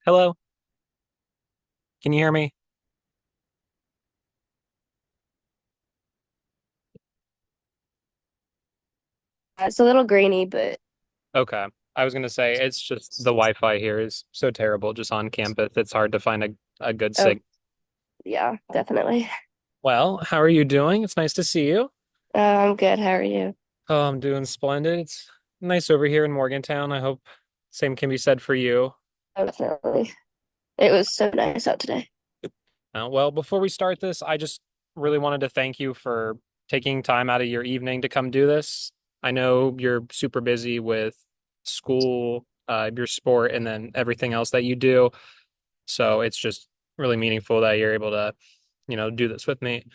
Hello, can you hear me? It's a little grainy, but Okay. I was gonna say it's just the Wi-Fi here is so terrible just on campus. It's hard to find a good oh, sig. yeah, definitely. Well, how are you doing? It's nice to see you. I'm good. How are you? Oh, I'm doing splendid. It's nice over here in Morgantown. I hope same can be said for you. Definitely. It was so nice out today. Well, before we start this, I just really wanted to thank you for taking time out of your evening to come do this. I know you're super busy with school, your sport, and then everything else that you do. So it's just really meaningful that you're able to, do this with me.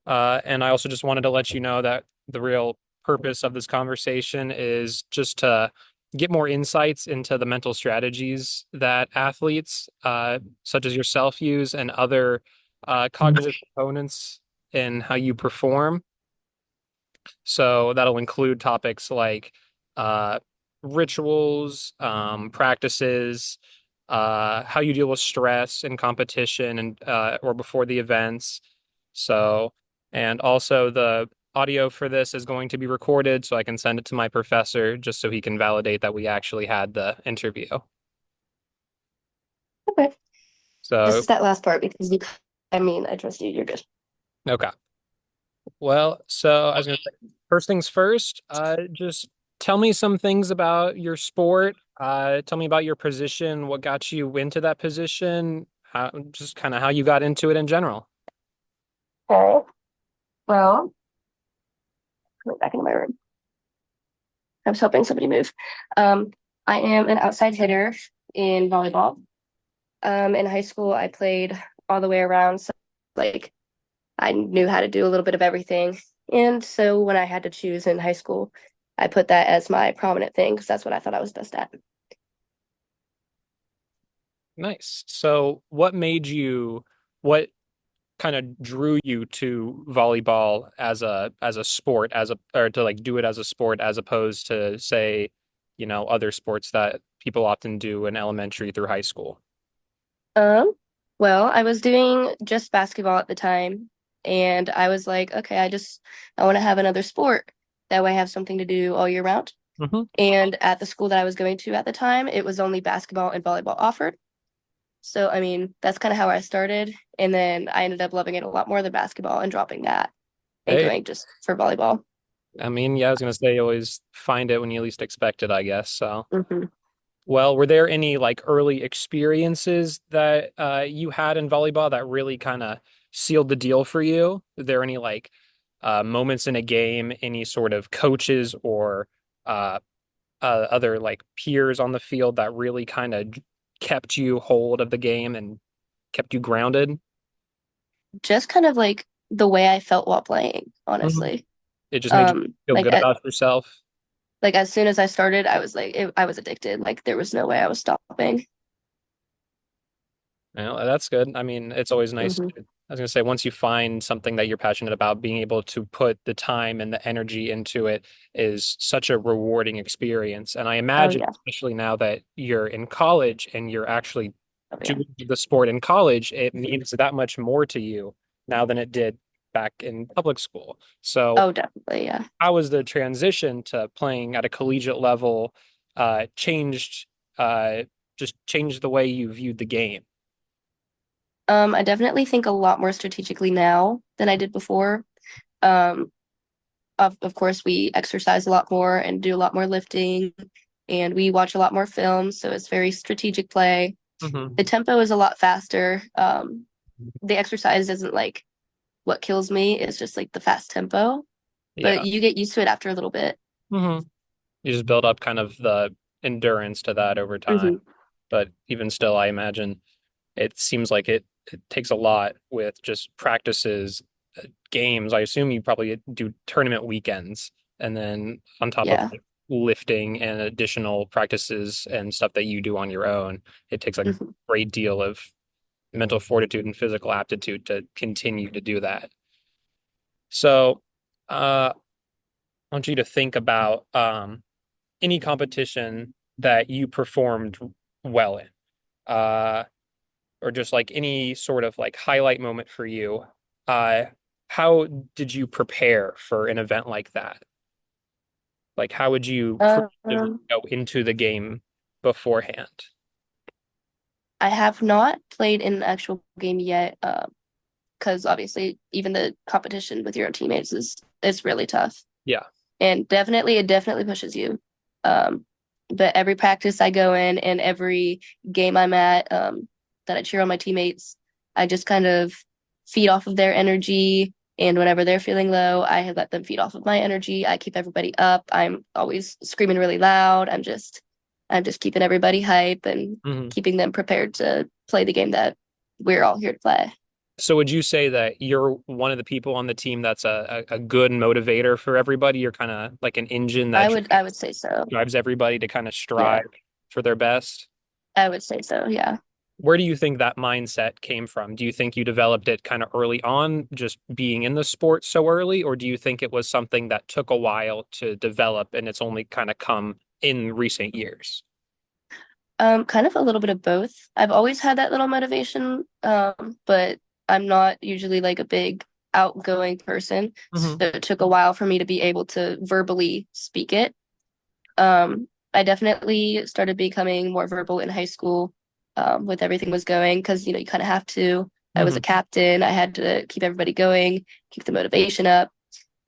And I also just wanted to let you know that the real purpose of this conversation is just to get more insights into the mental strategies that athletes, such as yourself, use and other cognitive components in how you perform. So that'll include topics like uh, rituals, practices, how you deal with stress and competition and or before the events. So, and also the audio for this is going to be recorded so I can send it to my professor just so he can validate that we actually had the interview. Okay. So, Just that last part because I trust you. You're good. okay. Well, so I was going to say, first things first, just tell me some things about your sport. Tell me about your position, what got you into that position, just kind of how you got into it in general. Okay. Well, going back into my room. I was hoping somebody move. Um, I am an outside hitter in volleyball. In high school, I played all the way around. So, like, I knew how to do a little bit of everything. And so when I had to choose in high school, I put that as my prominent thing because that's what I thought I was best at. Nice. So, what kind of drew you to volleyball as a sport, or to like do it as a sport as opposed to say, other sports that people often do in elementary through high school? Um, well, I was doing just basketball at the time, and I was like, okay, I want to have another sport. That way I have something to do all year round. Hmm. And at the school that I was going to at the time, it was only basketball and volleyball offered. So, that's kind of how I started. And then I ended up loving it a lot more than basketball and dropping that and Hey, going just for volleyball. I mean, yeah, I was gonna say you always find it when you least expect it, I guess. So, Hmm. well, were there any like early experiences that you had in volleyball that really kind of sealed the deal for you? Were there any like moments in a game, any sort of coaches or uh, other like peers on the field that really kind of kept you hold of the game and kept you grounded? Just kind of like the way I felt while playing, Mhm. honestly. It just made you Um, feel like good about yourself. as soon as I started, I was addicted. Like there was no way I was stopping. Well, that's good. I mean, it's always nice. Hmm. I was gonna say, once you find something that you're passionate about, being able to put the time and the energy into it is such a rewarding experience. And I Oh imagine, yeah. especially now that you're in college and you're actually Oh yeah. doing the sport in college, it means that much more to you now than it did back in public school. So, Oh definitely, yeah. how was the transition to playing at a collegiate level, changed, uh, just changed the way you viewed the game? I definitely think a lot more strategically now than I did before. Um, of course we exercise a lot more and do a lot more lifting and we watch a lot more films, so it's very strategic play. Hmm. The tempo is a lot faster. The exercise isn't like what kills me, it's just like the fast tempo, but Yeah. you get used to it after a little bit. Hmm. You just build up kind of the endurance to that over time. Hmm. But even still, I imagine it seems like it takes a lot with just practices, games. I assume you probably do tournament weekends, and then on top of Yeah. like, lifting and additional practices and stuff that you do on your own, it takes a Hmm. great deal of mental fortitude and physical aptitude to continue to do that. So, I want you to think about any competition that you performed well in. uh, or just like any sort of like highlight moment for you, uh, how did you prepare for an event like that? Like, how would you preemptively Um, go into the game beforehand? I have not played in an actual game yet, because obviously even the competition with your own teammates is really tough. Yeah. And it definitely pushes you. Um, but every practice I go in and every game I'm at, that I cheer on my teammates, I just kind of feed off of their energy. And whenever they're feeling low, I let them feed off of my energy. I keep everybody up. I'm always screaming really loud. I'm just keeping everybody hype and Mhm. keeping them prepared to play the game that we're all here to play. So would you say that you're one of the people on the team that's a good motivator for everybody? You're kind of like an engine that I would say so. drives everybody to kind of Yeah, strive for their best? I would say so. Yeah. Where do you think that mindset came from? Do you think you developed it kind of early on, just being in the sport so early, or do you think it was something that took a while to develop and it's only kind of come in recent years? Kind of a little bit of both. I've always had that little motivation, but I'm not usually like a big outgoing person. So Hmm. it took a while for me to be able to verbally speak it. I definitely started becoming more verbal in high school, with everything was going because you kind of have to. I was a Hmm. captain. I had to keep everybody going, keep the motivation up,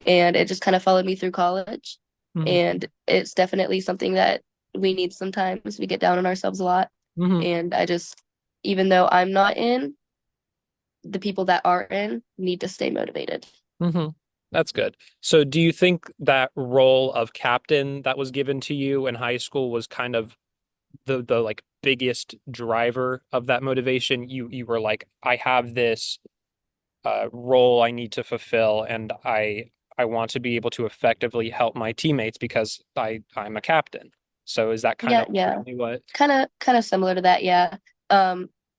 and it just kind of followed me through college. Hmm. And it's definitely something that we need sometimes. We get down on ourselves a lot. Hmm. And even though I'm not in, the people that are in need to stay motivated. Hmm. That's good. So do you think that role of captain that was given to you in high school was kind of the like biggest driver of that motivation? You were like, I have this role I need to fulfill, and I want to be able to effectively help my teammates because I'm a captain. So is that kind Yeah, of yeah. really what? Kind of similar to that, yeah.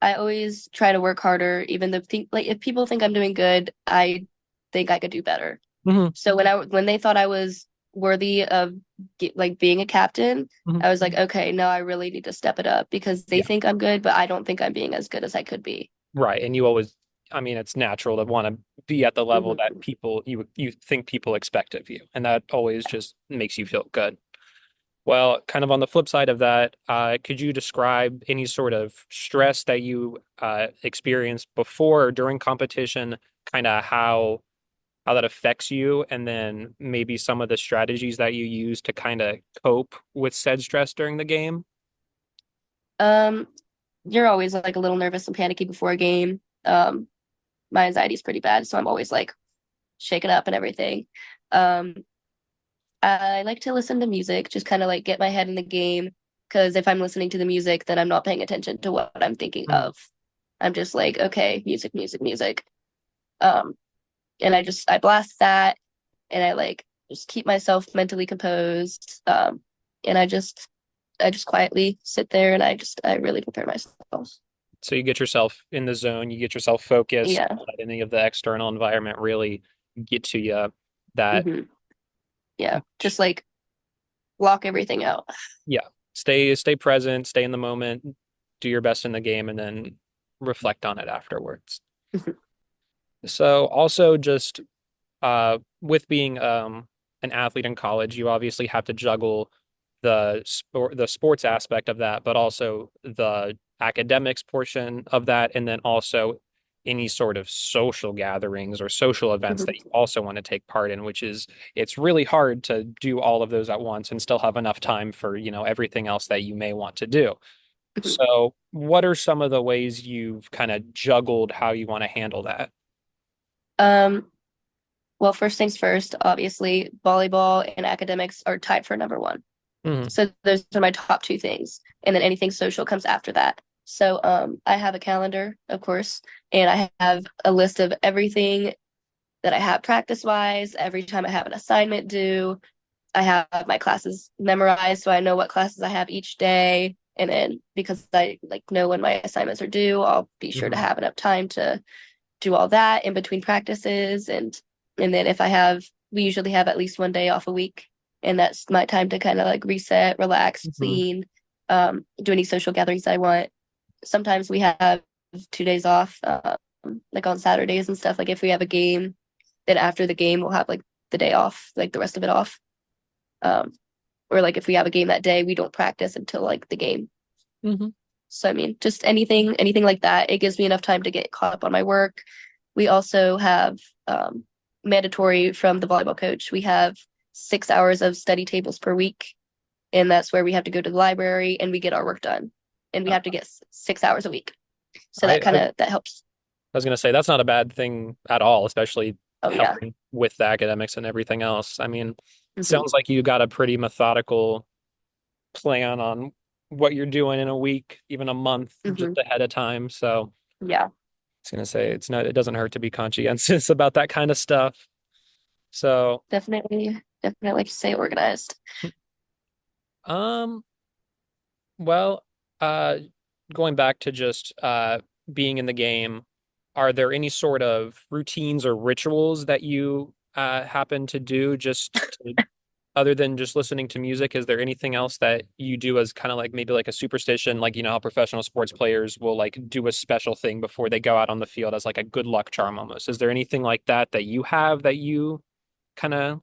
I always try to work harder, even though if people think I'm doing good, I think I could do better. Hmm. So when they thought I was worthy of being a captain, Hmm. I was like, okay, no, I really need to step it up because they Yeah, think I'm good, but I don't think I'm being as good as I could be. right. And you always, I mean, it's natural to want to be at the level that Hmm. people you think people expect of you, and that always just makes you feel good. Well, kind of on the flip side of that, could you describe any sort of stress that you experienced before or during competition, kind of how that affects you, and then maybe some of the strategies that you use to kind of cope with said stress during the game? Um, you're always like a little nervous and panicky before a game. My anxiety is pretty bad, so I'm always like shaken up and everything. Um, I like to listen to music, just kind of like get my head in the game. Because if I'm listening to the music, then I'm not paying attention to what I'm thinking Mhm. of. I'm just like, okay, music, music, music. Um, and I blast that, and I like just keep myself mentally composed. And I just quietly sit there, and I really prepare myself. So you get yourself in the zone, you get yourself focused, Yeah. don't let any of the external environment really get to you. That, Hmm. Yeah. Just like block everything out. yeah, stay present, stay in the moment, do your best in the game, and then reflect on it afterwards. So also just with being an athlete in college, you obviously have to juggle the sports aspect of that, but also the academics portion of that, and then also any sort of social gatherings or social events that you Hmm. also want to take part in, which is it's really hard to do all of those at once and still have enough time for, everything else that you may want to do. Hmm. So, what are some of the ways you've kind of juggled how you want to handle that? Um, well, first things first, obviously, volleyball and academics are tied for number one. Hmm. So those are my top two things. And then anything social comes after that. So I have a calendar, of course, and I have a list of everything that I have practice wise. Every time I have an assignment due, I have my classes memorized so I know what classes I have each day. And then because I like know when my assignments are due, I'll be sure to Hmm. have enough time to do all that in between practices. And then if I have we usually have at least one day off a week. And that's my time to kind of like reset, relax, Hmm. clean, do any social gatherings I want. sometimes we have 2 days off, like on Saturdays and stuff. Like if we have a game, then after the game we'll have like the day off, like the rest of it off. Um, or like if we have a game that day, we don't practice until like the game. Hmm. So I mean, just anything like that. It gives me enough time to get caught up on my work. We also have mandatory from the volleyball coach. We have 6 hours of study tables per week, and that's where we have to go to the library and we get our work done. And we have to get 6 hours a week. So I, that kind I of that helps. I was gonna say that's not a bad thing at all, especially Oh yeah. helping with the academics and everything else. I mean, it Hmm. sounds like you got a pretty methodical plan on what you're doing in a week, even a month just Hmm. ahead of time. So Yeah, I was gonna say it doesn't hurt to be conscientious about that kind of stuff. So, definitely like you say organized. um, well, uh, going back to just being in the game, are there any sort of routines or rituals that you happen to do just to, other than just listening to music? Is there anything else that you do as kind of like maybe like a superstition, like you know how professional sports players will like do a special thing before they go out on the field as like a good luck charm almost? Is there anything like that that you have that you kind of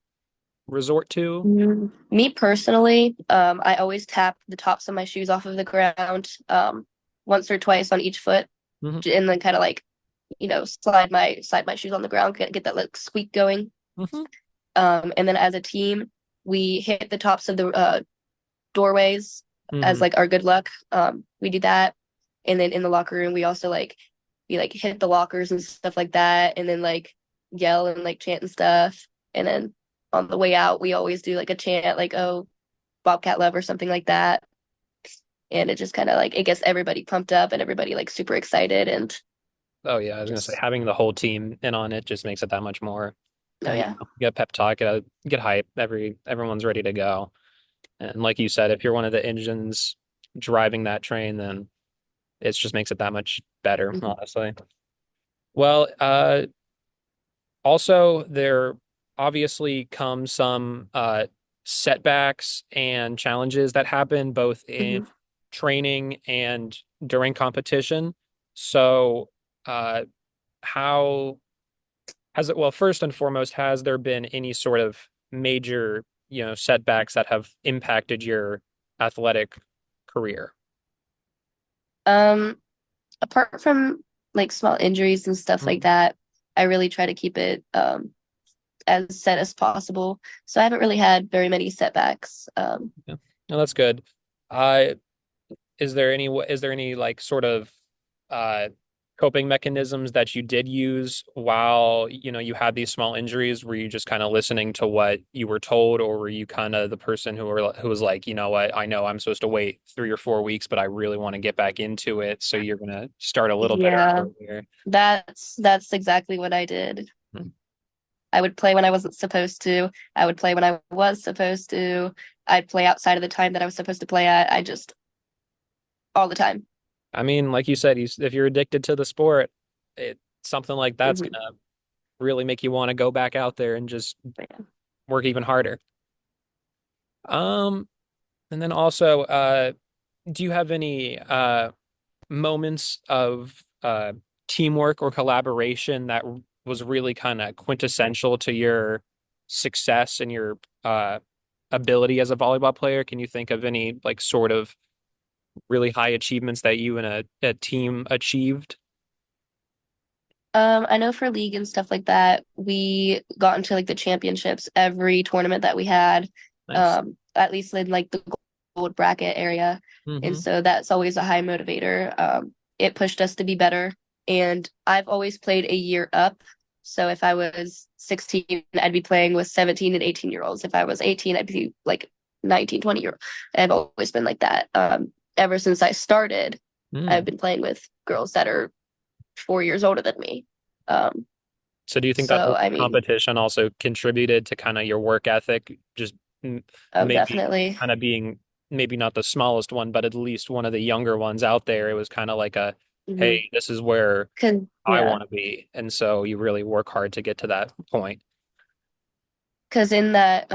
resort to? Me personally, I always tap the tops of my shoes off of the ground, once or twice on each foot, Hmm. and then kind of like, slide my shoes on the ground, get that like squeak going. Hmm. And then as a team, we hit the tops of the doorways as Hmm. like our good luck. We do that, and then in the locker room, we like hit the lockers and stuff like that, and then like yell and like chant and stuff. And then on the way out, we always do like a chant, like "Oh, Bobcat Love" or something like that. And it just kind of like it gets everybody pumped up and everybody like super excited and Oh yeah, I was gonna say just having the whole team in on it just makes it that much more, oh yeah. get pep talk, get hype. Everyone's ready to go. And like you said, if you're one of the engines driving that train, then it just makes it that much better, Mhm. honestly. Well, also there obviously come some setbacks and challenges that happen both in Mhm. training and during competition. So, uh, how has it, well, first and foremost, has there been any sort of major, setbacks that have impacted your athletic career? Um, Apart from like small injuries and stuff like Mhm. that, I really try to keep it as set as possible. So I haven't really had very many setbacks. Yeah. No, that's good. Uh, is there any like sort of uh coping mechanisms that you did use while you had these small injuries? Were you just kind of listening to what you were told, or were you kind of the person who was like, you know what, I know I'm supposed to wait 3 or 4 weeks, but I really want to get back into it, so you're gonna start a little bit Yeah, earlier? that's exactly what I did. Hmm. I would play when I wasn't supposed to. I would play when I was supposed to. I'd play outside of the time that I was supposed to play at. I just all the time. I mean, like you said, if you're addicted to the sport, something like that's Hmm. gonna really make you want to go back out there and just Yeah. work even harder. Um, and then also, do you have any moments of teamwork or collaboration that was really kind of quintessential to your success and your ability as a volleyball player? Can you think of any like sort of really high achievements that you and a team achieved? I know for league and stuff like that, we got into like the championships every tournament that we had, Nice. at least in like the gold bracket area. And Hmm. so that's always a high motivator. It pushed us to be better. And I've always played a year up. So if I was 16, I'd be playing with 17 and 18-year-olds. If I was 18, I'd be like 19, 20-year-old. I've always been like that. Ever since I started, I've Mm. been playing with girls that are 4 years older than me. Um, So do you think that so whole I mean, competition also contributed to kind of your work ethic, just oh, maybe definitely. kind of being maybe not the smallest one, but at least one of the younger ones out there? It was kind of like a, Mm-hmm. hey, this is where Cause I yeah, want to be. And so you really work hard to get to that point. because in that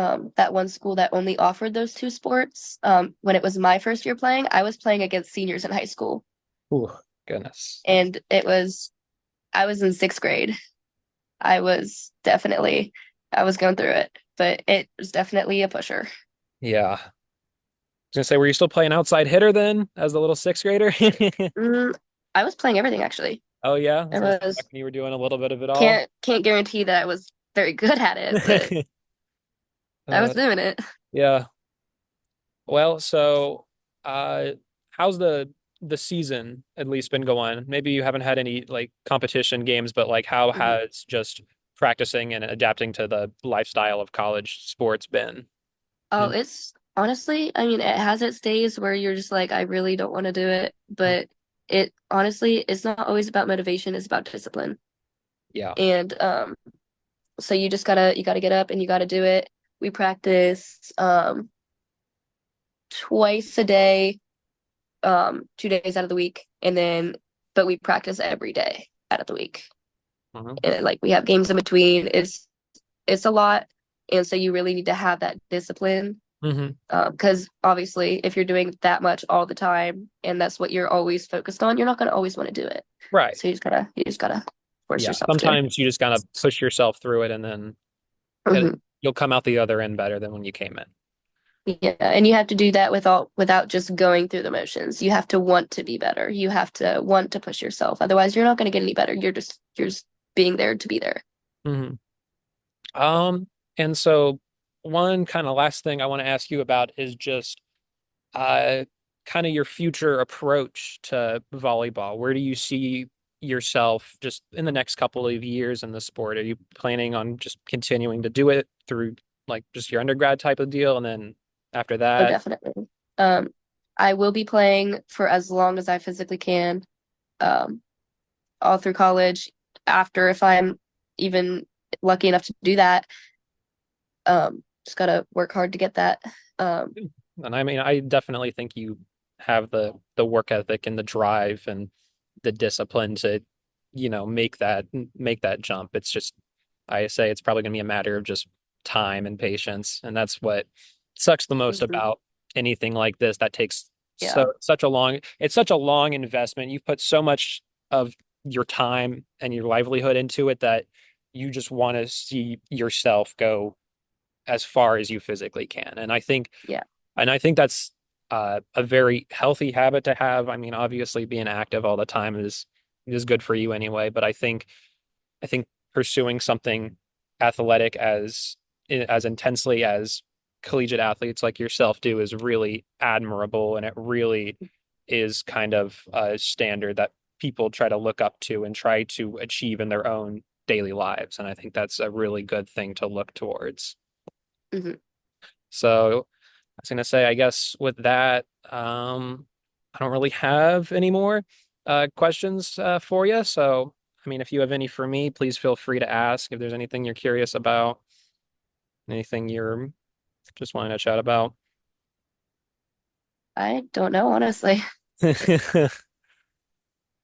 one school that only offered those two sports, when it was my first year playing, I was playing against seniors in high school. Ooh, goodness. And I was in sixth grade. I was definitely, I was going through it, but it was definitely a pusher. Yeah. I was gonna say, were you still playing outside hitter then as the little sixth grader? Mm, I was playing everything actually. Oh yeah. I I was gonna say back was when you were doing a little bit of it all. can't guarantee that I was very good at it, but I was Uh, doing it. yeah. Well, so uh how's the season at least been going? Maybe you haven't had any like competition games, but like how Mhm. has just practicing and adapting to the lifestyle of college sports been? Oh, And it's honestly, I mean, it has its days where you're just like, I really don't want to do it, but it honestly, it's not always about motivation, it's about discipline. yeah. And so you gotta get up and you gotta do it. We practice twice a day, 2 days out of the week, and then but we practice every day out of the week. Mhm. And like we have games in between. It's a lot, and so you really need to have that discipline. Hmm. Because obviously, if you're doing that much all the time, and that's what you're always focused on, you're not gonna always want to do it. Right. So you just gotta force Yeah. yourself to. Sometimes you just gotta push yourself through it and then Mhm. you'll come out the other end better than when you came in. Yeah, and you have to do that without just going through the motions. You have to want to be better. You have to want to push yourself. Otherwise, you're not going to get any better. You're just being there to be there. Hmm. Um, and so one kind of last thing I want to ask you about is just uh kind of your future approach to volleyball. Where do you see yourself just in the next couple of years in the sport? Are you planning on just continuing to do it through like just your undergrad type of deal and then after Oh, that? definitely. Um, I will be playing for as long as I physically can, um, all through college. After, if I'm even lucky enough to do that, just gotta work hard to get that. Um, And I mean, I definitely think you have the work ethic and the drive and the discipline to, make that jump. It's just I say it's probably going to be a matter of just time and patience, and that's what sucks the most mhm. about anything like this that takes Yeah, it's such a long investment. You've put so much of your time and your livelihood into it that you just want to see yourself go as far as you physically can. yeah. And I think that's a very healthy habit to have. I mean, obviously, being active all the time is good for you anyway. But I think pursuing something athletic as intensely as collegiate athletes like yourself do is really admirable, and it really is kind of a standard that people try to look up to and try to achieve in their own daily lives. And I think that's a really good thing to look towards. Hmm. So I was gonna say, I guess with that, I don't really have any more questions for you. So, I mean, if you have any for me, please feel free to ask if there's anything you're curious about, anything you're just wanting to chat about. I don't know, honestly.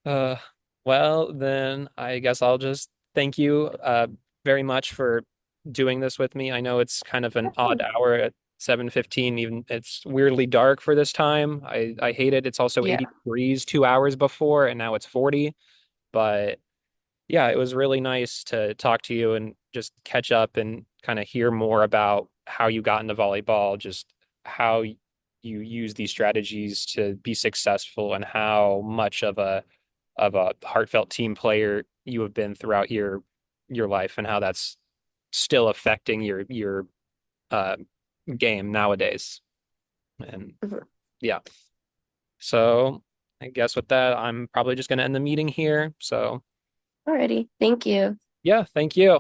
Uh, well, then I guess I'll just thank you very much for doing this with me. I know it's kind of an odd hour at 7:15, even it's weirdly dark for this time. I hate it. It's also Yeah. 80 degrees 2 hours before, and now it's 40. But yeah, it was really nice to talk to you and just catch up and kind of hear more about how you got into volleyball, just how you use these strategies to be successful and how much of a heartfelt team player you have been throughout your life and how that's still affecting your uh game nowadays. And Mhm. yeah. So I guess with that, I'm probably just gonna end the meeting here. So Alrighty. Thank you. yeah, thank you.